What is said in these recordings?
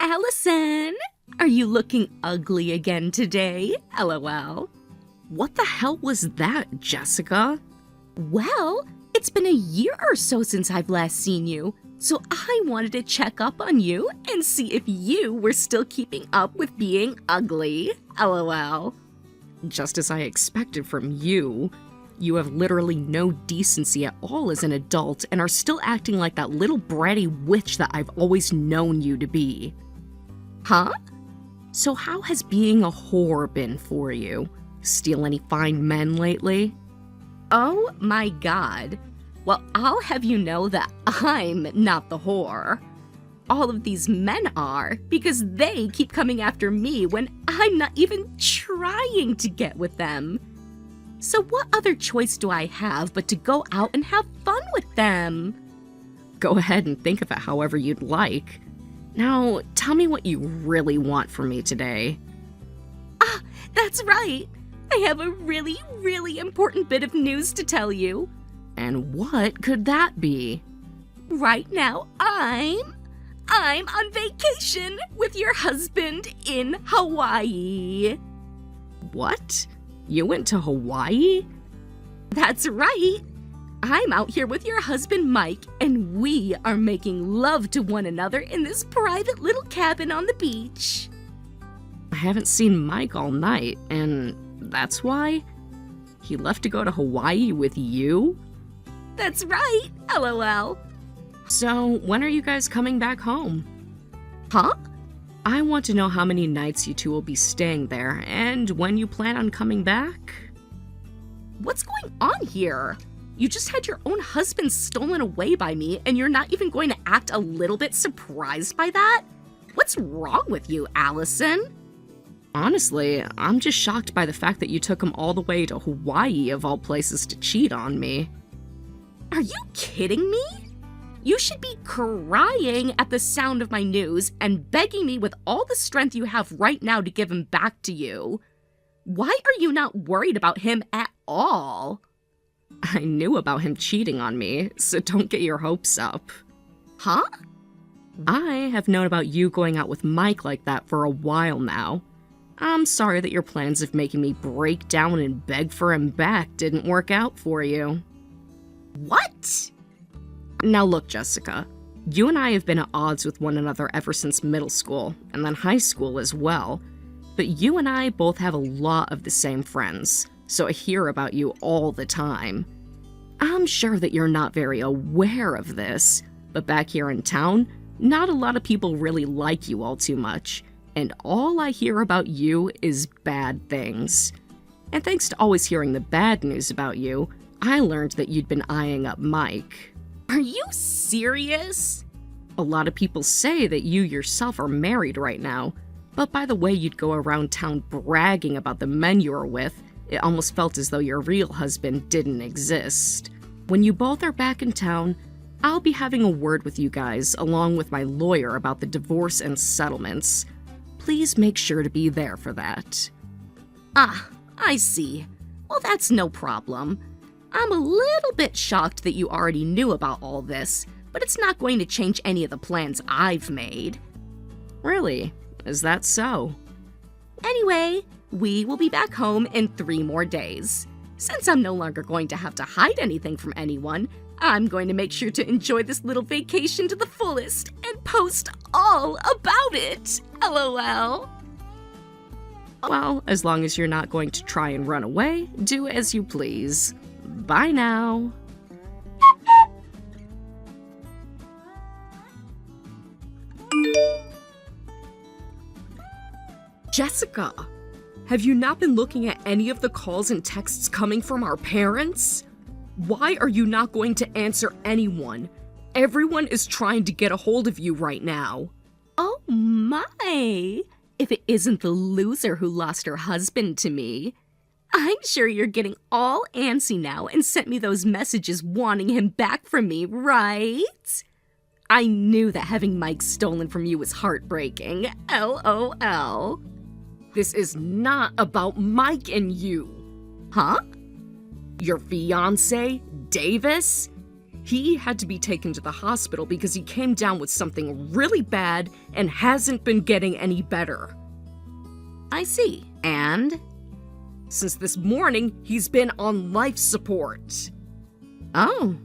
Allison, are you looking ugly again today? LOL. What the hell was that, Jessica? Well, it's been a year or so since I've last seen you, so I wanted to check up on you and see if you were still keeping up with being ugly. LOL. Just as I expected from you. You have literally no decency at all as an adult and are still acting like that little bratty witch that I've always known you to be. Huh? So how has being a whore been for you? Steal any fine men lately? Oh my god. Well, I'll have you know that I'm not the whore. All of these men are, because they keep coming after me when I'm not even trying to get with them. So what other choice do I have but to go out and have fun with them? Go ahead and think of it however you'd like. Now, tell me what you really want from me today. Ah, that's right. I have a really, really important bit of news to tell you. And what could that be? Right now, I'm on vacation with your husband in Hawaii. What? You went to Hawaii? That's right. I'm out here with your husband, Mike, and we are making love to one another in this private little cabin on the beach. I haven't seen Mike all night, and that's why? He left to go to Hawaii with you? That's right, LOL. So, when are you guys coming back home? Huh? I want to know how many nights you two will be staying there, and when you plan on coming back. What's going on here? You just had your own husband stolen away by me, and you're not even going to act a little bit surprised by that? What's wrong with you, Allison? Honestly, I'm just shocked by the fact that you took him all the way to Hawaii, of all places, to cheat on me. Are you kidding me? You should be crying at the sound of my news and begging me with all the strength you have right now to give him back to you. Why are you not worried about him at all? I knew about him cheating on me, so don't get your hopes up. Huh? I have known about you going out with Mike like that for a while now. I'm sorry that your plans of making me break down and beg for him back didn't work out for you. What? Now look, Jessica, you and I have been at odds with one another ever since middle school, and then high school as well. But you and I both have a lot of the same friends, so I hear about you all the time. I'm sure that you're not very aware of this, but back here in town, not a lot of people really like you all too much, and all I hear about you is bad things. And thanks to always hearing the bad news about you, I learned that you'd been eyeing up Mike. Are you serious? A lot of people say that you yourself are married right now, but by the way you'd go around town bragging about the men you were with, it almost felt as though your real husband didn't exist. When you both are back in town, I'll be having a word with you guys along with my lawyer about the divorce and settlements. Please make sure to be there for that. Ah, I see. Well, that's no problem. I'm a little bit shocked that you already knew about all this, but it's not going to change any of the plans I've made. Really? Is that so? Anyway, we will be back home in 3 more days. Since I'm no longer going to have to hide anything from anyone, I'm going to make sure to enjoy this little vacation to the fullest and post all about it. LOL. Well, as long as you're not going to try and run away, do as you please. Bye now. Jessica, have you not been looking at any of the calls and texts coming from our parents? Why are you not going to answer anyone? Everyone is trying to get a hold of you right now. Oh my! If it isn't the loser who lost her husband to me. I'm sure you're getting all antsy now and sent me those messages wanting him back from me, right? I knew that having Mike stolen from you was heartbreaking. LOL. This is not about Mike and you. Huh? Your fiancé, Davis? He had to be taken to the hospital because he came down with something really bad and hasn't been getting any better. I see. And? Since this morning, he's been on life support. Oh.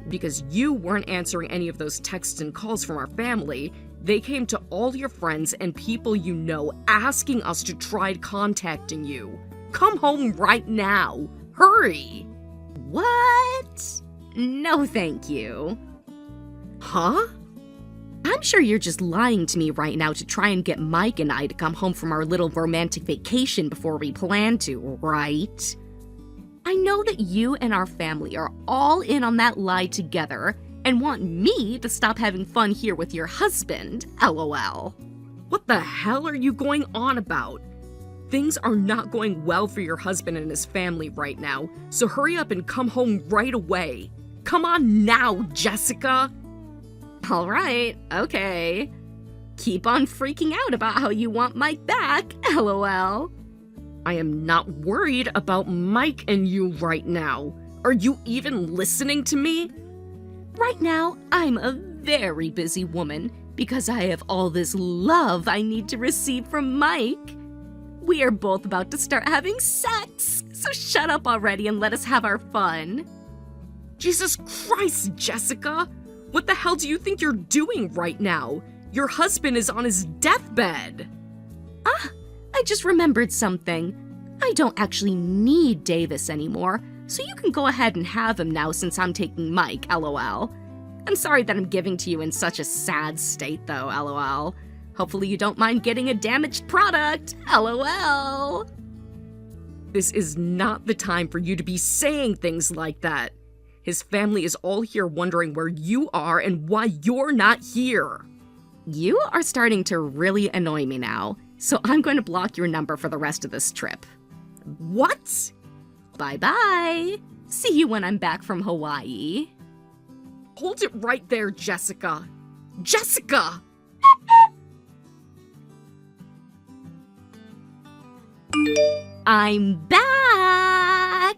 Because you weren't answering any of those texts and calls from our family, they came to all your friends and people you know asking us to try contacting you. Come home right now. Hurry. What? No, thank you. Huh? I'm sure you're just lying to me right now to try and get Mike and I to come home from our little romantic vacation before we plan to, right? I know that you and our family are all in on that lie together and want me to stop having fun here with your husband, LOL. What the hell are you going on about? Things are not going well for your husband and his family right now, so hurry up and come home right away. Come on now, Jessica! Alright, okay. Keep on freaking out about how you want Mike back, LOL. I am not worried about Mike and you right now. Are you even listening to me? Right now, I'm a very busy woman because I have all this love I need to receive from Mike. We are both about to start having sex, so shut up already and let us have our fun. Jesus Christ, Jessica! What the hell do you think you're doing right now? Your husband is on his deathbed! I just remembered something. I don't actually need Davis anymore, so you can go ahead and have him now since I'm taking Mike, LOL. I'm sorry that I'm giving to you in such a sad state though, LOL. Hopefully you don't mind getting a damaged product, LOL. This is not the time for you to be saying things like that. His family is all here wondering where you are and why you're not here. You are starting to really annoy me now, so I'm going to block your number for the rest of this trip. What? Bye-bye. See you when I'm back from Hawaii. Hold it right there, Jessica. Jessica! I'm back!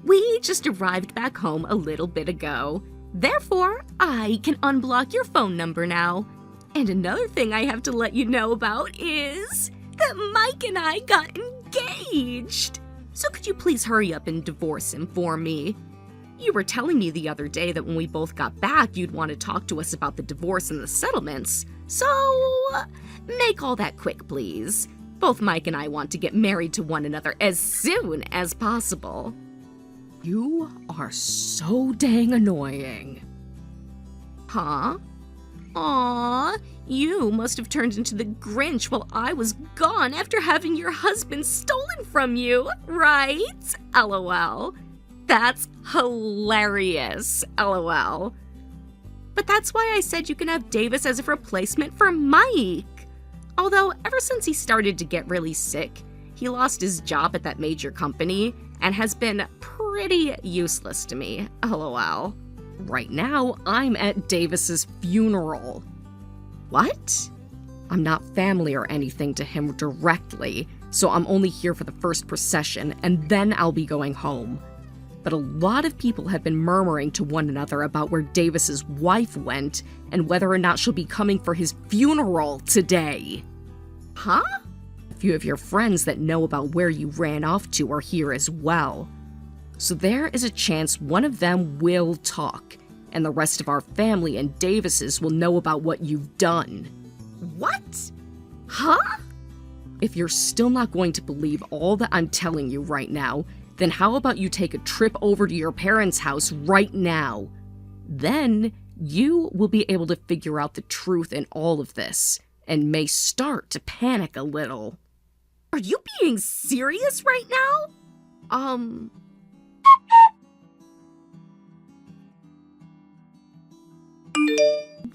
We just arrived back home a little bit ago. Therefore, I can unblock your phone number now. And another thing I have to let you know about is that Mike and I got engaged. So could you please hurry up and divorce him for me? You were telling me the other day that when we both got back, you'd want to talk to us about the divorce and the settlements. So, make all that quick, please. Both Mike and I want to get married to one another as soon as possible. You are so dang annoying. Huh? Aw, you must have turned into the Grinch while I was gone after having your husband stolen from you, right? LOL. That's hilarious, LOL. But that's why I said you can have Davis as a replacement for Mike. Although, ever since he started to get really sick, he lost his job at that major company and has been pretty useless to me, LOL. Right now, I'm at Davis's funeral. What? I'm not family or anything to him directly, so I'm only here for the first procession, and then I'll be going home. But a lot of people have been murmuring to one another about where Davis's wife went and whether or not she'll be coming for his funeral today. Huh? A few of your friends that know about where you ran off to are here as well. So there is a chance one of them will talk, and the rest of our family and Davis's will know about what you've done. What? Huh? If you're still not going to believe all that I'm telling you right now, then how about you take a trip over to your parents' house right now? Then you will be able to figure out the truth in all of this, and may start to panic a little. Are you being serious right now?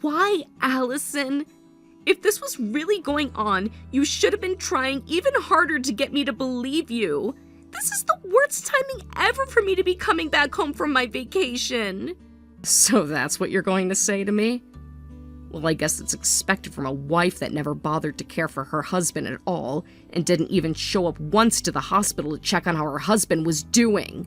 Why, Allison? If this was really going on, you should have been trying even harder to get me to believe you. This is the worst timing ever for me to be coming back home from my vacation. So that's what you're going to say to me? Well, I guess it's expected from a wife that never bothered to care for her husband at all, and didn't even show up once to the hospital to check on how her husband was doing.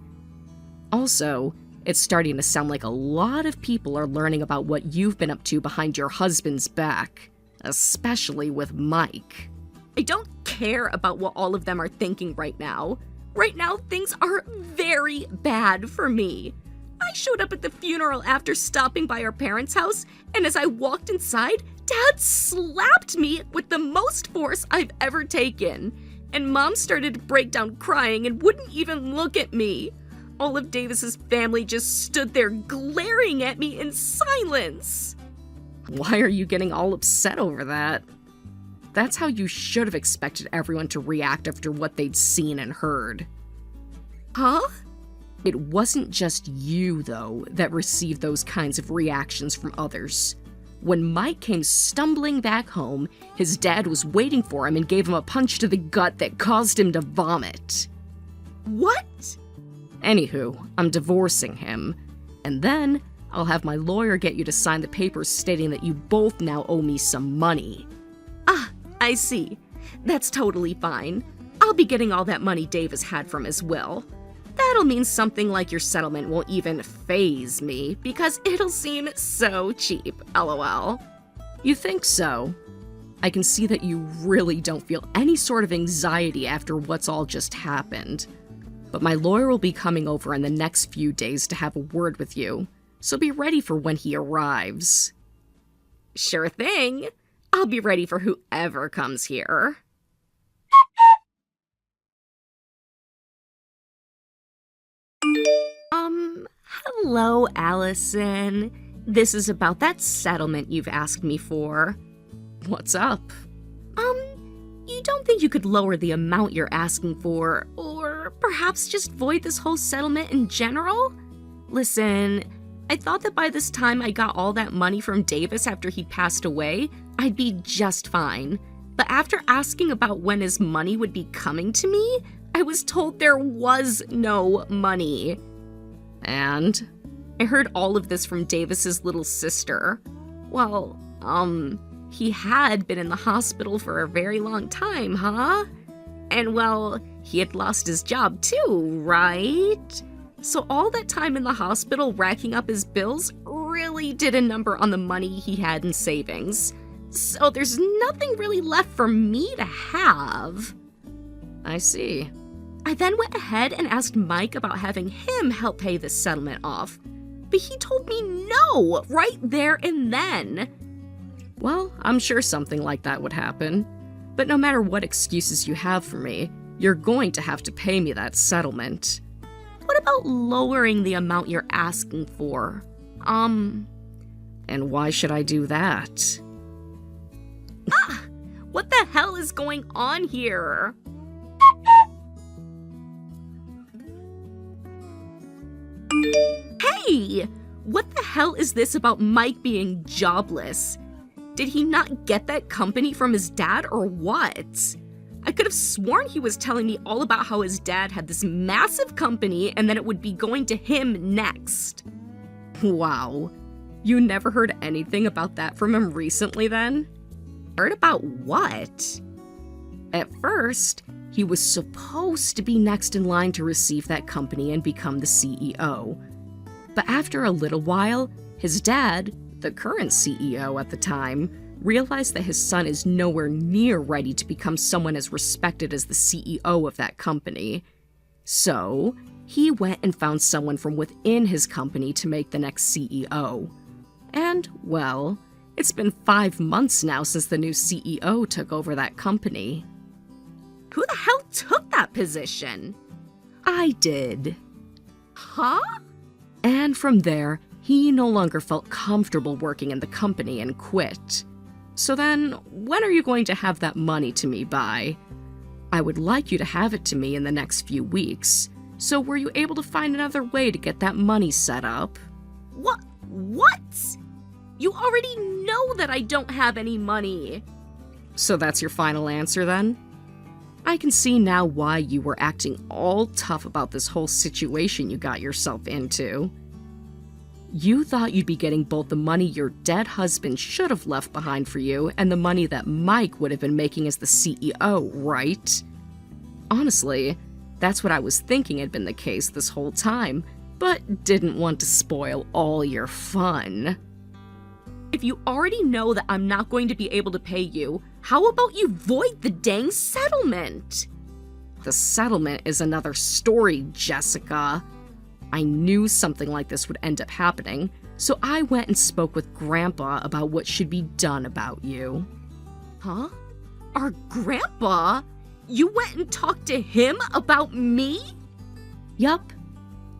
Also, It's starting to sound like a lot of people are learning about what you've been up to behind your husband's back, especially with Mike. I don't care about what all of them are thinking right now. Right now, things are very bad for me. I showed up at the funeral after stopping by our parents' house, and as I walked inside, Dad slapped me with the most force I've ever taken. And Mom started to break down crying and wouldn't even look at me. All of Davis's family just stood there glaring at me in silence. Why are you getting all upset over that? That's how you should have expected everyone to react after what they'd seen and heard. Huh? It wasn't just you, though, that received those kinds of reactions from others. When Mike came stumbling back home, his dad was waiting for him and gave him a punch to the gut that caused him to vomit. What? Anywho, I'm divorcing him, and then I'll have my lawyer get you to sign the papers stating that you both now owe me some money. Ah, I see. That's totally fine. I'll be getting all that money Davis had from his will. That'll mean something like your settlement won't even faze me, because it'll seem so cheap, lol. You think so? I can see that you really don't feel any sort of anxiety after what's all just happened. But my lawyer will be coming over in the next few days to have a word with you, so be ready for when he arrives. Sure thing. I'll be ready for whoever comes here. Hello, Allison. This is about that settlement you've asked me for. What's up? You don't think you could lower the amount you're asking for, or perhaps just void this whole settlement in general? Listen, I thought that by this time I got all that money from Davis after he passed away, I'd be just fine. But after asking about when his money would be coming to me, I was told there was no money. And? I heard all of this from Davis's little sister. Well, he had been in the hospital for a very long time, huh? And well, he had lost his job too, right? So all that time in the hospital racking up his bills really did a number on the money he had in savings. So there's nothing really left for me to have. I see. I then went ahead and asked Mike about having him help pay this settlement off. But he told me no, right there and then. Well, I'm sure something like that would happen. But no matter what excuses you have for me, you're going to have to pay me that settlement. What about lowering the amount you're asking for? And why should I do that? What the hell is going on here? Hey! What the hell is this about Mike being jobless? Did he not get that company from his dad or what? I could have sworn he was telling me all about how his dad had this massive company and then it would be going to him next. Wow. You never heard anything about that from him recently then? Heard about what? At first, he was supposed to be next in line to receive that company and become the CEO. But after a little while, his dad, the current CEO at the time, realized that his son is nowhere near ready to become someone as respected as the CEO of that company. So, he went and found someone from within his company to make the next CEO. And, well, it's been 5 months now since the new CEO took over that company. Who the hell took that position? I did. Huh? And from there, he no longer felt comfortable working in the company and quit. So then, when are you going to have that money to me by? I would like you to have it to me in the next few weeks. So were you able to find another way to get that money set up? What? You already know that I don't have any money. So that's your final answer then? I can see now why you were acting all tough about this whole situation you got yourself into. You thought you'd be getting both the money your dead husband should have left behind for you and the money that Mike would have been making as the CEO, right? Honestly, that's what I was thinking had been the case this whole time, but didn't want to spoil all your fun. If you already know that I'm not going to be able to pay you, how about you void the dang settlement? The settlement is another story, Jessica. I knew something like this would end up happening, so I went and spoke with Grandpa about what should be done about you. Huh? Our grandpa? You went and talked to him about me? Yup.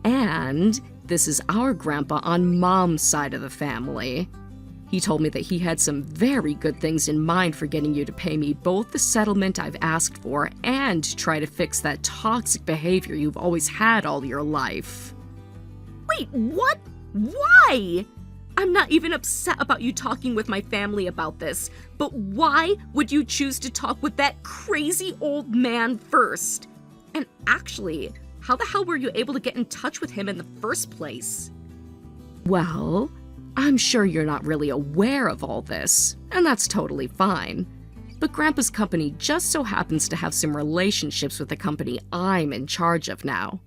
And this is our grandpa on Mom's side of the family. He told me that he had some very good things in mind for getting you to pay me both the settlement I've asked for and try to fix that toxic behavior you've always had all your life. Wait, what? Why? I'm not even upset about you talking with my family about this, but why would you choose to talk with that crazy old man first? And actually, how the hell were you able to get in touch with him in the first place? Well, I'm sure you're not really aware of all this, and that's totally fine. But Grandpa's company just so happens to have some relationships with the company I'm in charge of now.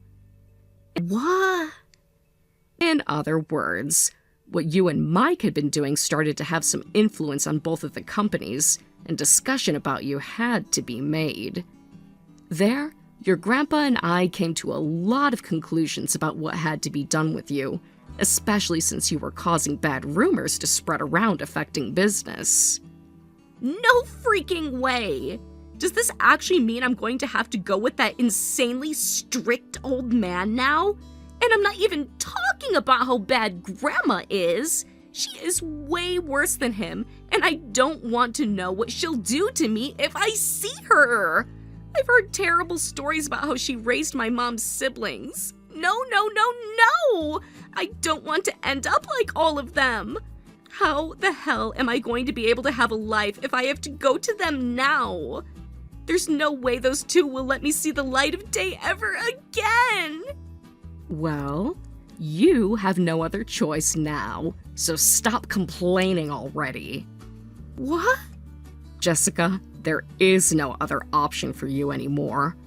What? In other words, what you and Mike had been doing started to have some influence on both of the companies, and discussion about you had to be made. There, your grandpa and I came to a lot of conclusions about what had to be done with you, especially since you were causing bad rumors to spread around affecting business. No freaking way! Does this actually mean I'm going to have to go with that insanely strict old man now? And I'm not even talking about how bad Grandma is. She is way worse than him, and I don't want to know what she'll do to me if I see her. I've heard terrible stories about how she raised my mom's siblings. No, no, no, no! I don't want to end up like all of them. How the hell am I going to be able to have a life if I have to go to them now? There's no way those two will let me see the light of day ever again! Well, you have no other choice now, so stop complaining already. What? Jessica, there is no other option for you anymore.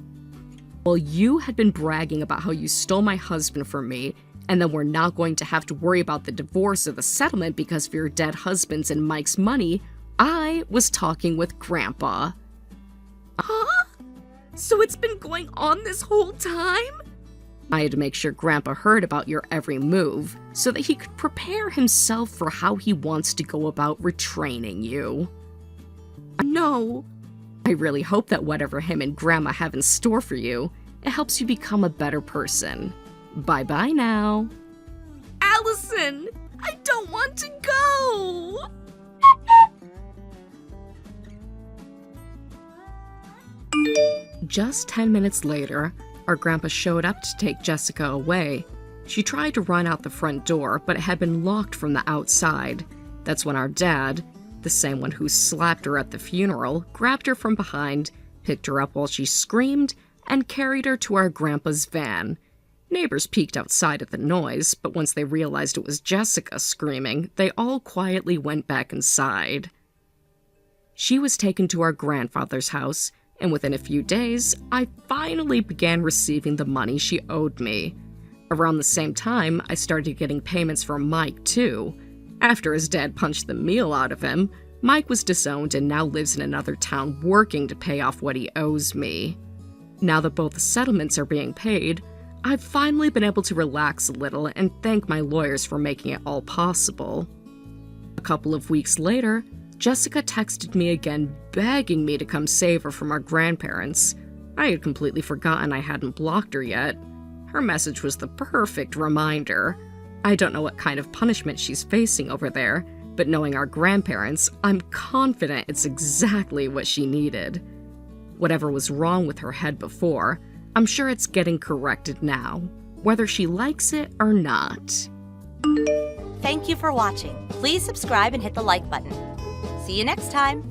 Well, you had been bragging about how you stole my husband from me, and then we're not going to have to worry about the divorce or the settlement because of your dead husband's and Mike's money. I was talking with Grandpa. Huh? So it's been going on this whole time? I had to make sure Grandpa heard about your every move so that he could prepare himself for how he wants to go about retraining you. No. I really hope that whatever him and Grandma have in store for you, it helps you become a better person. Bye-bye now. Allison, I don't want to go! Just 10 minutes later, our grandpa showed up to take Jessica away. She tried to run out the front door, but it had been locked from the outside. That's when our dad, the same one who slapped her at the funeral, grabbed her from behind, picked her up while she screamed, and carried her to our grandpa's van. Neighbors peeked outside at the noise, but once they realized it was Jessica screaming, they all quietly went back inside. She was taken to our grandfather's house, and within a few days, I finally began receiving the money she owed me. Around the same time, I started getting payments from Mike, too. After his dad punched the meal out of him, Mike was disowned and now lives in another town working to pay off what he owes me. Now that both the settlements are being paid, I've finally been able to relax a little and thank my lawyers for making it all possible. A couple of weeks later, Jessica texted me again begging me to come save her from our grandparents. I had completely forgotten I hadn't blocked her yet. Her message was the perfect reminder. I don't know what kind of punishment she's facing over there, but knowing our grandparents, I'm confident it's exactly what she needed. Whatever was wrong with her head before, I'm sure it's getting corrected now, whether she likes it or not. Thank you for watching. Please subscribe and hit the like button. See you next time.